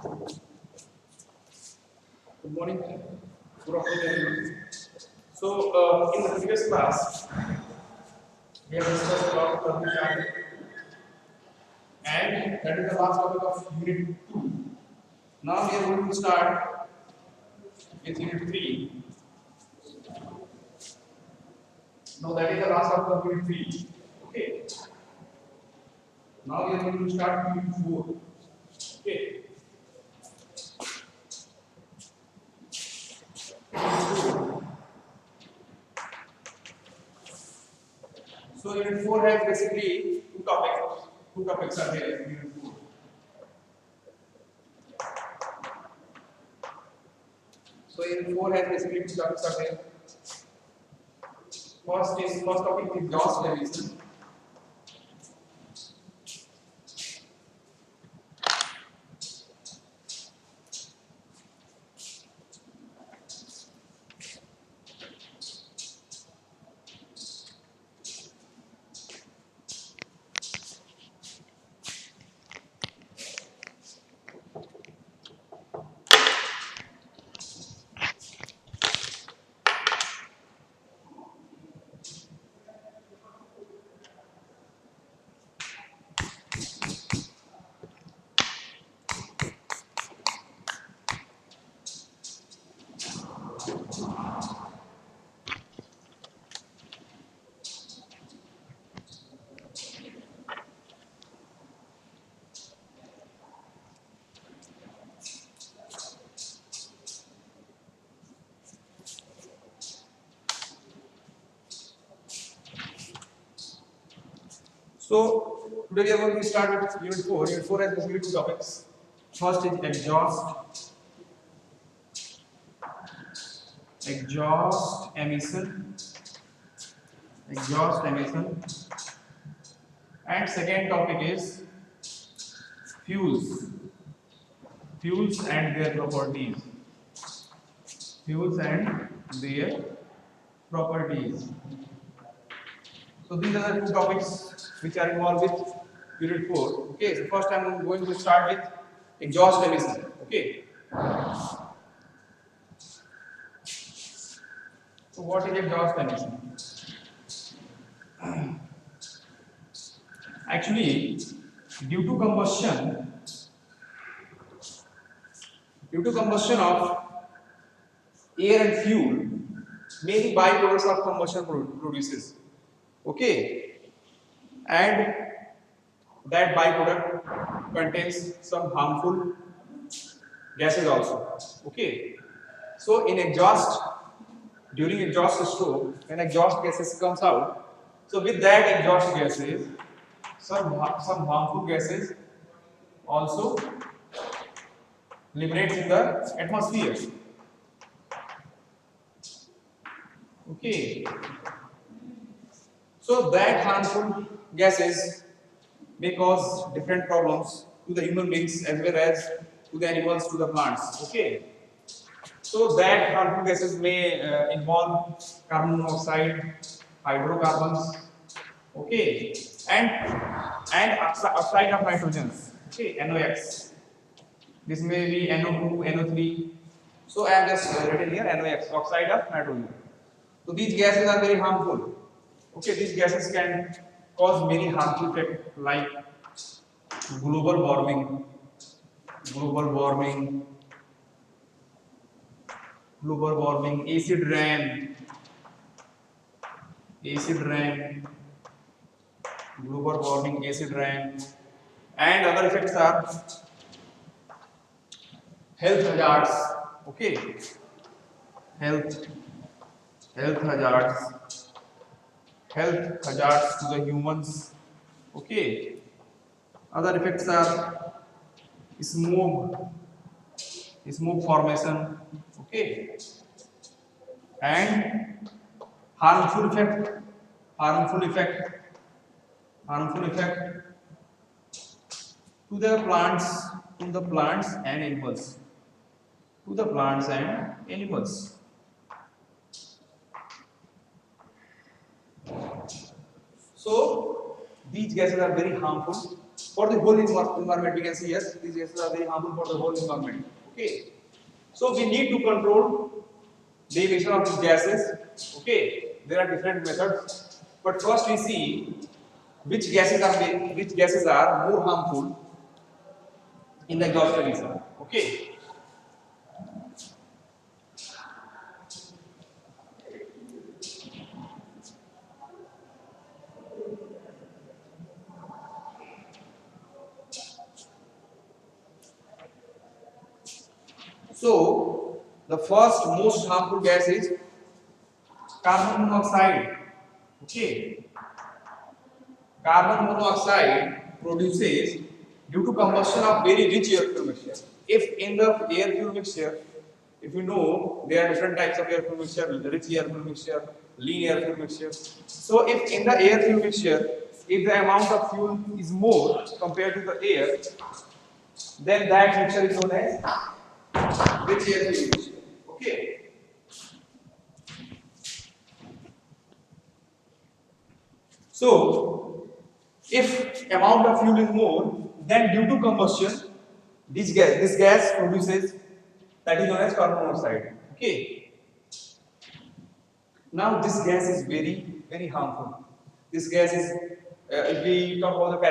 Good morning. Good afternoon, everyone. So, in the previous class, we have discussed about thermal charging, and that is the last topic of Unit 2. Now we are going to start with Unit 3. Now that is the last topic of Unit 3. Okay. Now we are going to start Unit 4. Okay. So Unit 4 has basically two topics. Two topics are there in Unit 4. So Unit 4 has basically two topics are there. First topic is Gauss division. So today we are going to start with Unit 4. Unit 4 has basically two topics. First is exhaust emission, and second topic is fuels and their properties. Fuels and their properties. So these are the two topics which are involved with Unit 4. Okay, so first I am going to start with exhaust emission. Okay. So what is exhaust emission? Actually, due to combustion of air and fuel, many byproducts of combustion produces. Okay, and that byproduct contains some harmful gases also. Okay, so during exhaust stroke, when exhaust gases comes out, so with that exhaust gases, some harmful gases also liberates in the atmosphere. Okay, so that harmful gases may cause different problems to the human beings as well as to the animals, to the plants. Okay, so that harmful gases may involve carbon monoxide, hydrocarbons, okay, and oxide of nitrogen, okay, NOx. This may be NO2, NO3. So I am just written here NOx, oxide of nitrogen. So these gases are very harmful. Okay, these gases can cause many harmful effects like global warming, global warming, acid rain, global warming, acid rain, and other effects are health hazards. Okay, health hazards to the humans. Okay, other effects are smoke formation. Okay, and harmful effect harmful effect to the plants and animals, So these gases are very harmful. for the whole environment. We can see yes, these gases are very harmful for the whole environment. Okay, so we need to control the emission of these gases. Okay, there are different methods, but first we see which gases are more harmful in the exhaust emission. Okay, so the first most harmful gas is carbon monoxide. Okay, carbon monoxide produces due to combustion of very rich air fuel mixture. If in the air fuel mixture, if you know there are different types of air fuel mixture, rich air fuel mixture, lean air fuel mixture. So if in the air fuel mixture, if the amount of fuel is more compared to the air, then that mixture is known as rich air fuel mixture. Okay. So if amount of fuel is more, then due to combustion, this gas produces that is known as carbon monoxide. Okay. Now this gas is very harmful. This gas is, if we talk about the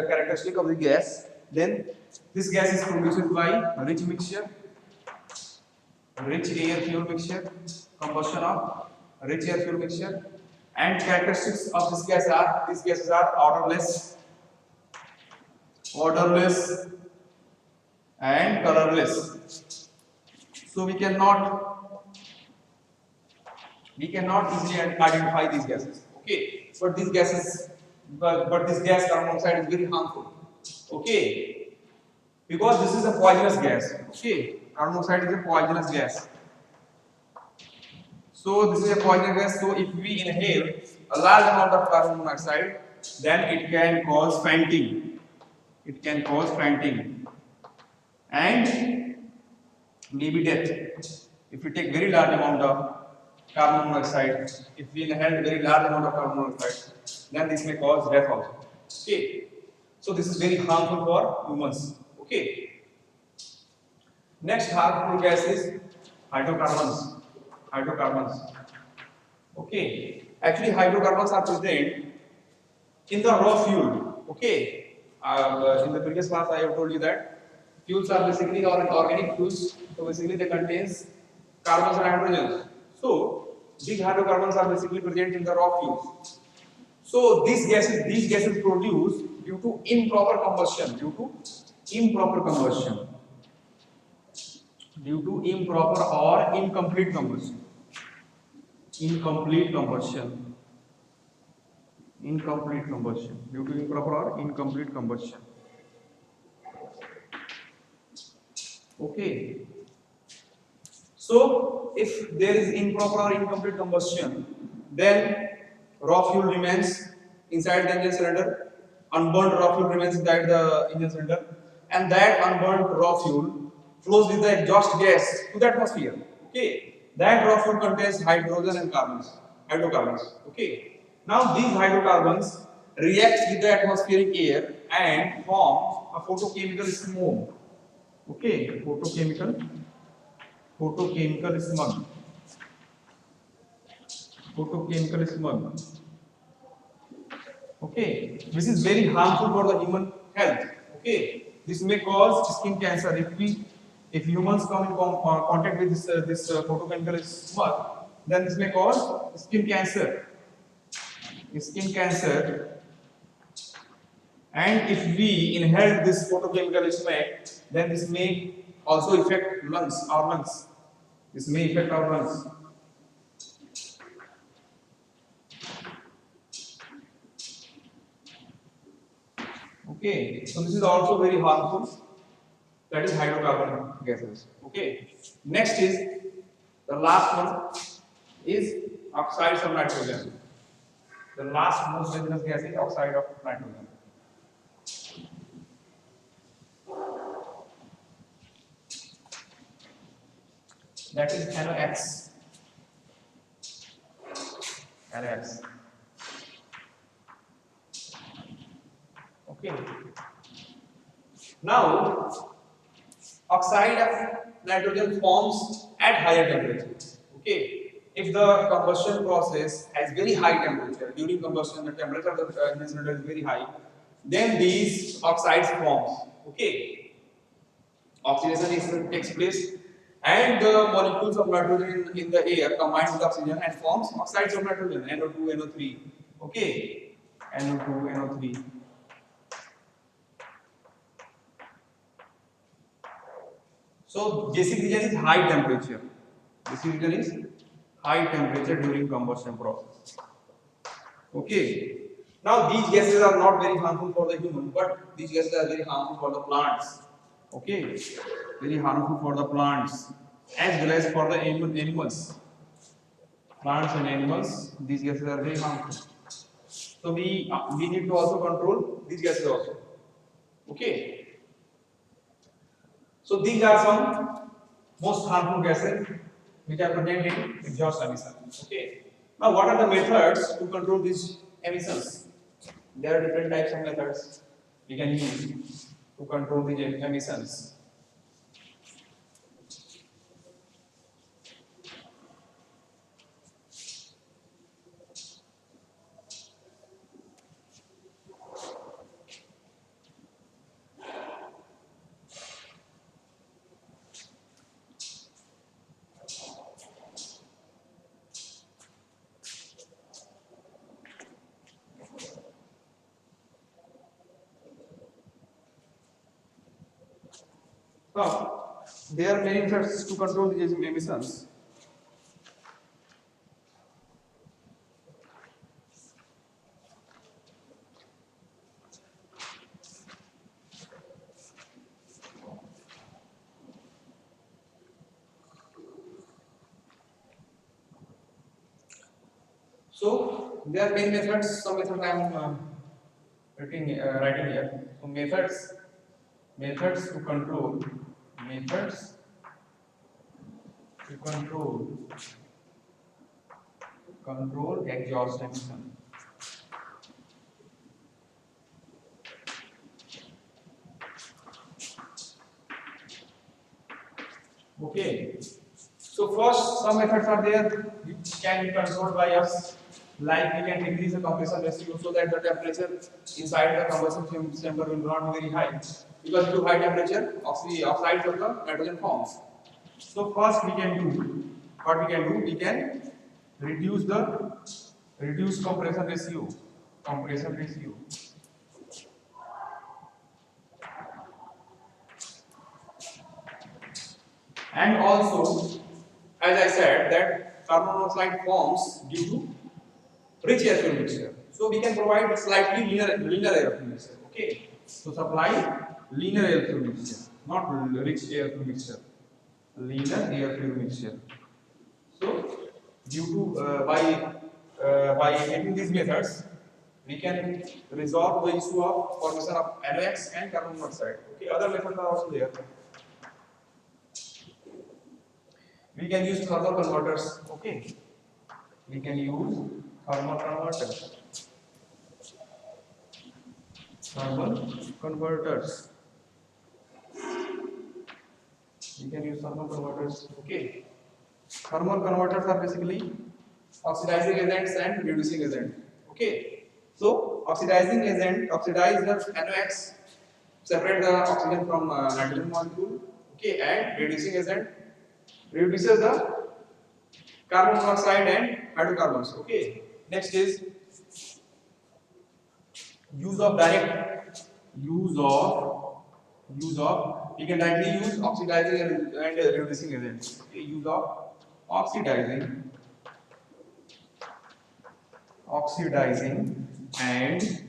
characteristic of the gas, then this gas is produced by rich mixture, rich air fuel mixture, combustion of rich air fuel mixture, and characteristics of this gas are these gases are odorless and colorless. So we cannot easily identify these gases. Okay, but this gas carbon monoxide is very harmful. Okay, because this is a poisonous gas. Okay, carbon monoxide is a poisonous gas. So this is a poisonous gas. So if we inhale a large amount of carbon monoxide, then it can cause fainting. It can cause fainting and maybe death. If we take very large amount of carbon monoxide, if we inhale very large amount of carbon monoxide, then this may cause death also. Okay. So this is very harmful for humans. Okay. Next harmful gas is hydrocarbons. Hydrocarbons. Okay. Actually, hydrocarbons are present in the raw fuel. Okay. In the previous class, I have told you that fuels are basically organic fuels. So basically, they contains carbons and hydrogens. So these hydrocarbons are basically present in the raw fuels. So these gases produced due to improper combustion, due to improper or incomplete combustion, incomplete combustion, due to improper or incomplete combustion. Okay. So if there is improper or incomplete combustion, then raw fuel remains inside the engine cylinder, unburned raw fuel remains inside the engine cylinder, and that unburned raw fuel flows with the exhaust gas to the atmosphere. Okay, that raw fuel contains hydrogen and hydrocarbons. Okay, now these hydrocarbons react with the atmospheric air and form a photochemical smoke. Okay, photochemical smog. Photochemical smog. Okay, this is very harmful for the human health. Okay, this may cause skin cancer if humans come in contact with this photochemical smog, then this may cause skin cancer. Skin cancer, and if we inhale this photochemical smoke, then this may also affect our lungs. This may affect our lungs. Okay, so this is also very harmful. That is hydrocarbon gases. Okay, next is the last one is oxides of nitrogen. The last most dangerous gas is oxide of nitrogen. That is NOx. NOx. Okay. Now, oxide of nitrogen forms at higher temperature. Okay. If the combustion process has very high temperature, during combustion the temperature of the incinerator is very high, then these oxides forms. Okay. Oxidation takes place and the molecules of nitrogen in the air combine with oxygen and forms oxides of nitrogen, NO2, NO3. Okay. NO2, NO3. So basic region is high temperature. Basic region is high temperature during combustion process. Okay. Now these gases are not very harmful for the human, but these gases are very harmful for the plants. Okay. Very harmful for the plants as well as for the animals. Plants and animals, these gases are very harmful. So we need to also control these gases also. Okay. So these are some most harmful gases which are present in exhaust emission. Okay. Now, what are the methods to control these emissions? There are different types of methods we can use to control these emissions. Now, there are many methods to control these emissions. So there are many methods. Some methods I am writing here. So methods to control exhaust emission. Okay. So first, some methods are there which can be controlled by us. Like we can decrease the compression ratio so that the temperature inside the combustion chamber will not be very high. Because due to high temperature, oxides of the nitrogen forms. So first we can do what we can do. We can reduce compression ratio. Compression ratio. And also, as I said, that carbon monoxide forms due to rich air fuel mixture. So we can provide slightly linear air fuel mixture. Okay. So supply linear air fuel mixture, not rich air fuel mixture. Linear air fuel mixture. So due to by taking these methods, we can resolve the issue of formation of NOx and carbon monoxide. Okay. Other methods are also there. We can use thermal converters. Okay. We can use thermal converters. Thermal converters. We can use thermal converters. Okay. Thermal converters are basically oxidizing agents and reducing agent. Okay. So oxidizing agent oxidize the NOx, separate the oxygen from nitrogen molecule. Okay, and reducing agent reduces the carbon monoxide and hydrocarbons. Okay. Next is use of direct use of we can directly use oxidizing and reducing agents. Okay. Use of oxidizing and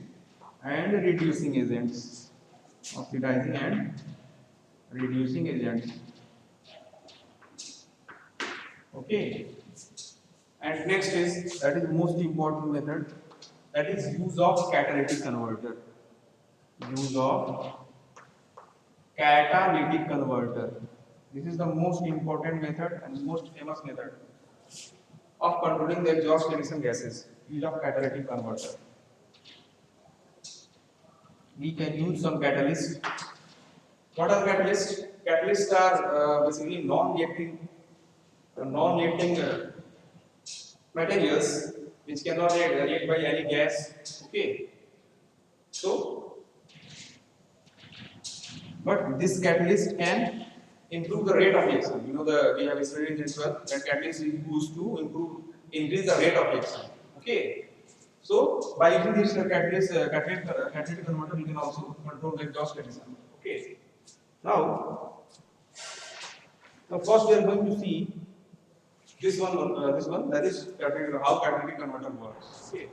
reducing agents. Oxidizing and reducing agents. Okay. And next is that is most important method, that is use of catalytic converter. Use of catalytic converter. This is the most important method and most famous method of controlling the exhaust emission gases. Use of catalytic converter. We can use some catalyst What are catalysts? Catalysts are basically non-reacting materials which cannot react by any gas. Okay. So, but this catalyst can improve the rate of reaction. You know, we have studied this well that catalyst is used to increase the rate of reaction. Okay. So, by using this catalytic converter, we can also control the exhaust condition. Okay. Now, first we are going to see this one that is how catalytic converter works. Okay.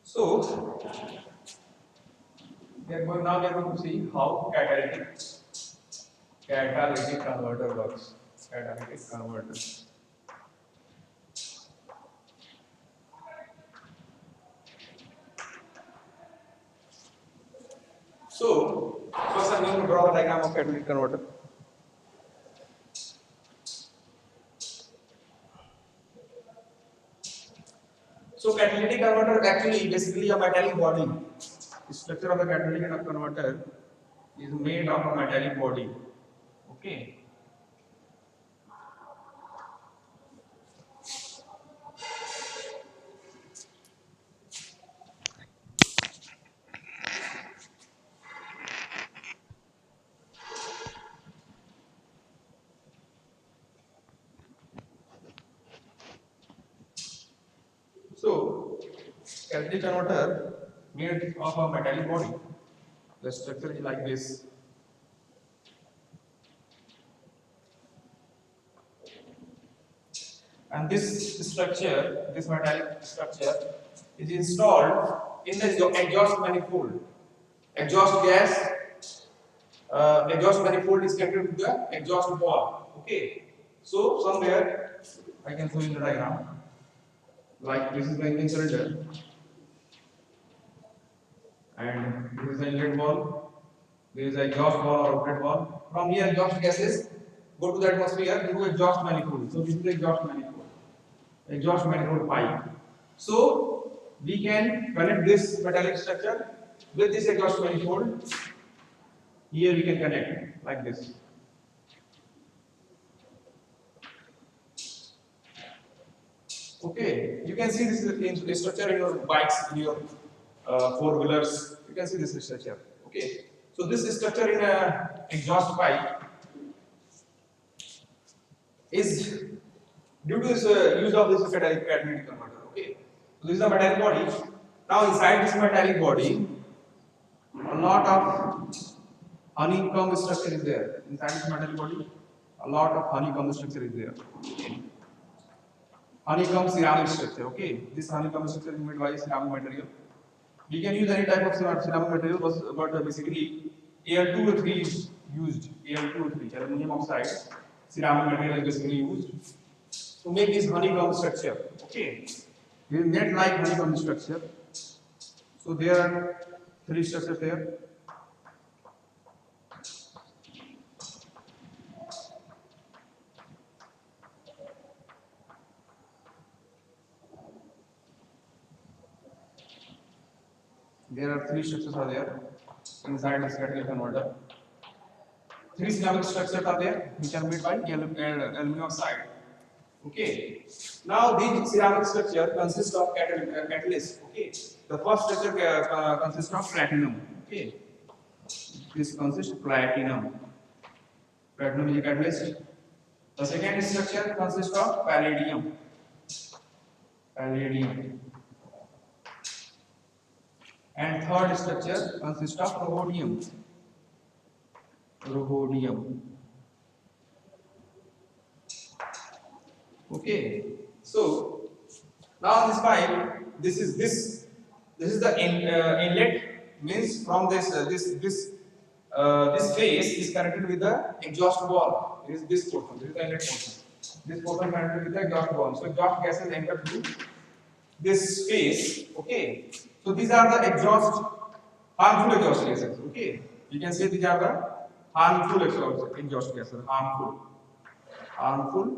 So, now we are going to see how catalytic converter works. Catalytic converter. So, first I'm going to draw the diagram of catalytic converter. So, catalytic converter is actually basically a metallic body. The structure of the catalytic converter is made of a metallic body. Okay. So, catalytic converter made of a metallic body. The structure is like this. And this structure, this metallic structure, is installed in the exhaust manifold. Exhaust manifold is connected to the exhaust valve. Okay. So somewhere I can show you the diagram. Like this is the engine cylinder, and this is the inlet valve. There is an exhaust valve or outlet valve. From here, exhaust gases go to the atmosphere through exhaust manifold. So this is the exhaust manifold pipe. So we can connect this metallic structure with this exhaust manifold. Here we can connect like this. Okay, you can see this structure in your bikes, in your four-wheelers. You can see this structure. Okay, so this structure in a exhaust pipe is due to this use of this catalytic converter. Okay, so this is a metallic body. Now inside this metallic body, a lot of honeycomb structure is there. Inside this metallic body, a lot of honeycomb structure is there. Honeycomb ceramic structure. Okay, this honeycomb structure is made by ceramic material. We can use any type of ceramic material, but basically Al2O3 is used. Al2O3, aluminum oxide, ceramic material is basically used to make this honeycomb structure. Okay, this is net-like honeycomb structure. So there are three structures there. There are three structures are there inside this catalytic converter. Three ceramic structures are there which are made by aluminum oxide. Okay. Now these ceramic structure consists of catalyst. Okay. The first structure consists of platinum. Okay. This consists of platinum. Platinum is a catalyst. The second structure consists of palladium. Palladium. And third structure consists of rhodium. Rhodium. Okay. So now this pipe, this is the inlet. Means from this face is connected with the exhaust valve. This is this portion. This is the inlet portion. This portion connected with the exhaust valve. So exhaust gases enter through this space. Okay, so these are the exhaust, harmful exhaust gases. Okay, you can say these are the harmful exhaust gases, harmful, harmful,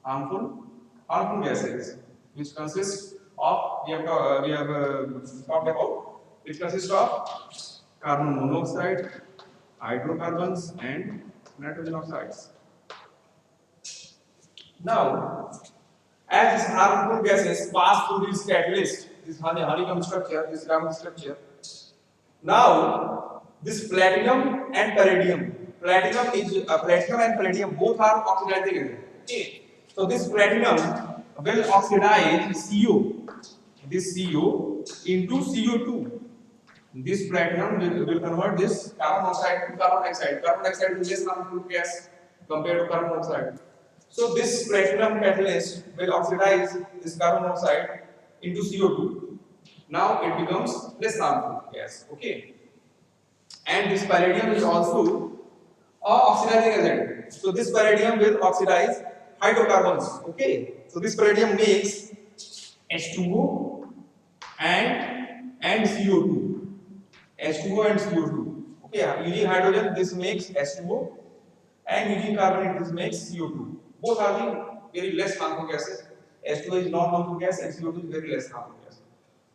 harmful gases, which consist of we have talked about, which consist of carbon monoxide, hydrocarbons, and nitrogen oxides. Now, as these harmful gases pass through this catalyst, this honeycomb structure, this diamond structure, now this platinum and palladium both are oxidizing agents. Okay, so this platinum will oxidize CO into CO2. This platinum will convert this carbon oxide to carbon dioxide. Carbon dioxide is less harmful gas compared to carbon monoxide. So this platinum catalyst will oxidize this carbon monoxide into CO2. Now it becomes less harmful gas. Okay. And this palladium is also a oxidizing agent. So this palladium will oxidize hydrocarbons. Okay. So this palladium makes H2O and CO2. H2O and CO2. Okay, using hydrogen this makes H2O and using carbon this makes CO2. Both are the very less harmful gases. H2O is non-harmful gas and CO2 is very less harmful gas.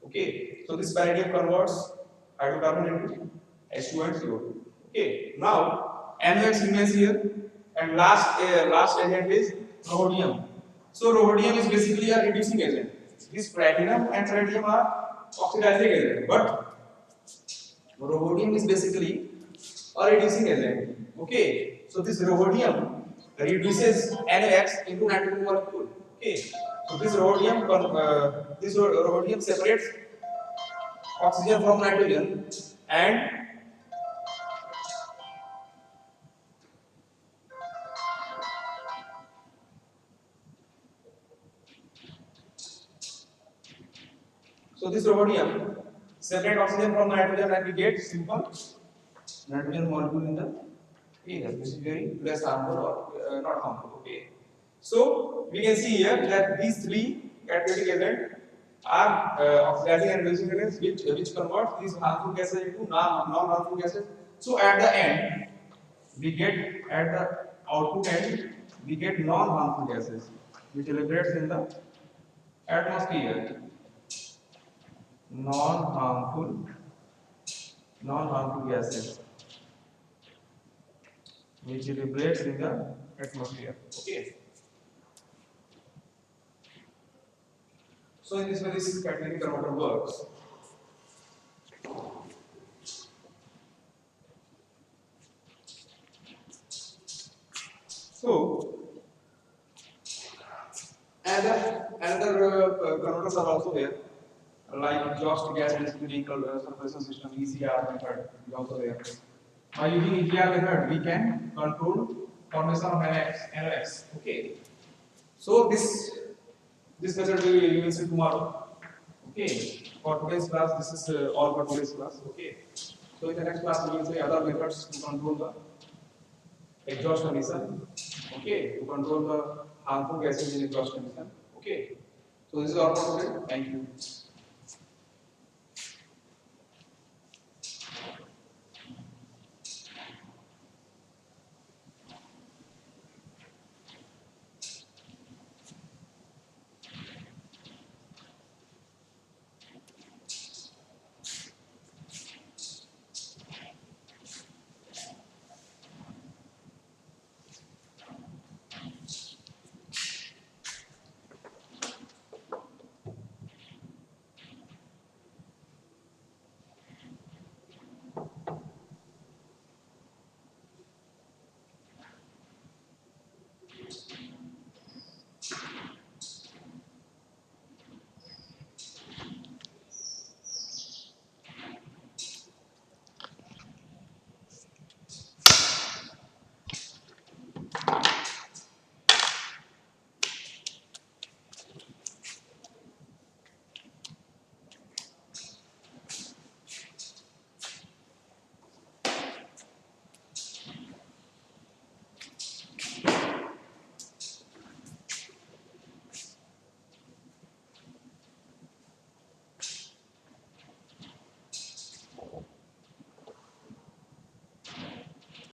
Okay, so this palladium converts hydrocarbon into H2O and CO2. Okay, now NOx remains here, and last agent is rhodium. So rhodium is basically a reducing agent. This platinum and palladium are oxidizing agent, but rhodium is basically a reducing agent. Okay, so this rhodium reduces NOx into nitrogen molecule. Okay, so this rhodium separates oxygen from nitrogen, and so this rhodium separates oxygen from nitrogen, and we get simple nitrogen molecule in the air, which is very less harmful or not harmful. Okay, so we can see here that these three catalytic agents are oxidizing and reducing agents, which convert these harmful gases into non-harmful gases. So at the end, we get at the output end, we get non-harmful gases, which liberates in the atmosphere. Non-harmful, non-harmful gases, which liberates in the atmosphere. Okay. So in this way, this catalytic converter works. So another converters are also there, like exhaust gas density vehicle suppression system (EGR) method is also there. By using EGR method, we can control formation of NOx. Okay. So this method you will see tomorrow. Okay. For today's class, this is all for today's class. Okay. So in the next class, we will see other methods to control the exhaust emission. Okay. To control the harmful gases in exhaust emission. Okay. So this is all for today. Thank you.